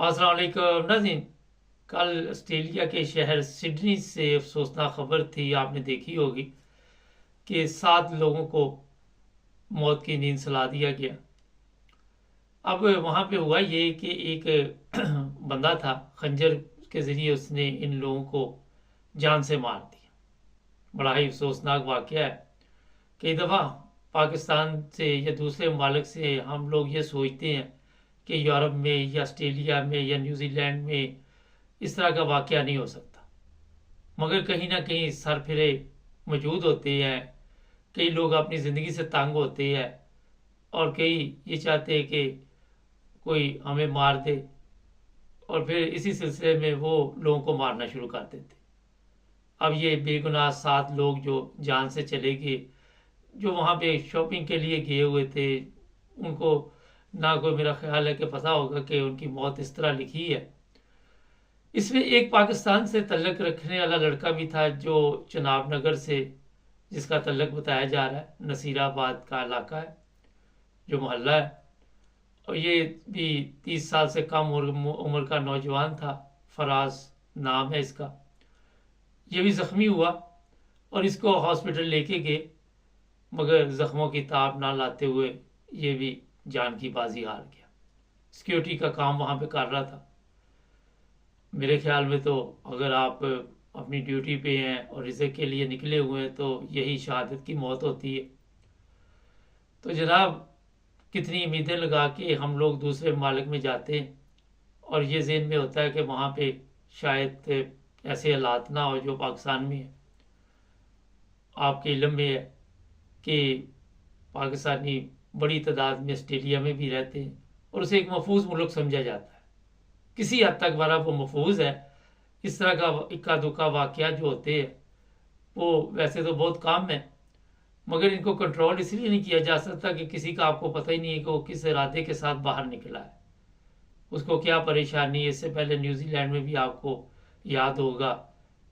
अस्सलाम वालेकुम नाज़रीन। कल ऑस्ट्रेलिया के शहर सिडनी से अफसोसनाक खबर थी, आपने देखी होगी कि 7 लोगों को मौत की नींद सुला दिया गया। अब वहाँ पे हुआ ये कि एक बंदा था, खंजर के ज़रिए उसने इन लोगों को जान से मार दिया। बड़ा ही अफसोसनाक वाक़या है। कई दफ़ा पाकिस्तान से या दूसरे ममालिक से हम लोग ये सोचते हैं कि यूरोप में या ऑस्ट्रेलिया में या न्यूजीलैंड में इस तरह का वाक़या नहीं हो सकता, मगर कहीं ना कहीं सरफिरे मौजूद होते हैं। कई लोग अपनी ज़िंदगी से तंग होते हैं और कई ये चाहते हैं कि कोई हमें मार दे, और फिर इसी सिलसिले में वो लोगों को मारना शुरू कर देते। अब ये बेगुनाह 7 लोग जो जान से चले गए, जो वहाँ पे शॉपिंग के लिए गए हुए थे, उनको ना कोई, मेरा ख्याल है कि पता होगा कि उनकी मौत इस तरह लिखी है। इसमें एक पाकिस्तान से तल्लक रखने वाला लड़का भी था, जो चनाब नगर से, जिसका तल्लक बताया जा रहा है, नसीराबाद का इलाका है जो मोहल्ला है, और ये भी 30 साल से कम उम्र का नौजवान था, फराज नाम है इसका। ये भी ज़ख्मी हुआ और इसको हॉस्पिटल लेके गए, मगर ज़ख्मों की ताब ना लाते हुए ये भी जान की बाजी हार गया। सिक्योरिटी का काम वहाँ पे कर रहा था। मेरे ख्याल में तो अगर आप अपनी ड्यूटी पे हैं और रिज़्क़ के लिए निकले हुए हैं तो यही शहादत की मौत होती है। तो जनाब, कितनी उम्मीदें लगा के हम लोग दूसरे ममालिक में जाते हैं और ये ज़हन में होता है कि वहाँ पे शायद ऐसे हालात ना हो जो पाकिस्तान में है। आपके इल्म में है कि पाकिस्तानी बड़ी तादाद में ऑस्ट्रेलिया में भी रहते हैं और उसे एक महफूज मुल्क समझा जाता है। किसी हद तक बड़ा वो महफूज है। इस तरह का इक्का दुक्का वाक़या जो होते हैं वो वैसे तो बहुत कम है, मगर इनको कंट्रोल इसलिए नहीं किया जा सकता कि किसी का आपको पता ही नहीं है कि वो किस इरादे के साथ बाहर निकला है, उसको क्या परेशानी है। इससे पहले न्यूजीलैंड में भी आपको याद होगा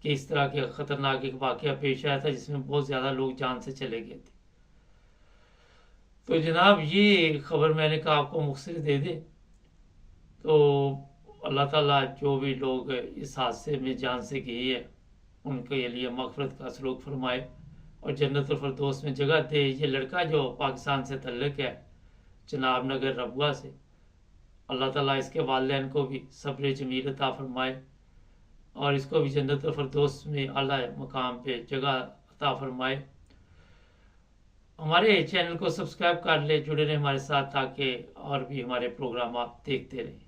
कि इस तरह के ख़तरनाक एक वाक़या पेश आया था जिसमें बहुत ज़्यादा लोग जान से चले गए थे। तो जनाब, ये खबर मैंने कहा आपको मुख्तसर दे दे। तो अल्लाह ताला जो भी लोग इस हादसे में जान से गए हैं उनके लिए मग़फ़िरत का सलूक फरमाए और जन्नतुल फ़िरदौस में जगह दे। ये लड़का जो पाकिस्तान से तल्लक है, चनाब नगर रबुआ से, अल्लाह ताला इसके वालिदैन को भी सब्र जमील अता फरमाए और इसको भी जन्नतुल फ़िरदौस में आला मकाम पे जगह अता फरमाए। हमारे चैनल को सब्सक्राइब कर ले, जुड़े रहे हमारे साथ, ताकि और भी हमारे प्रोग्राम आप देखते रहें।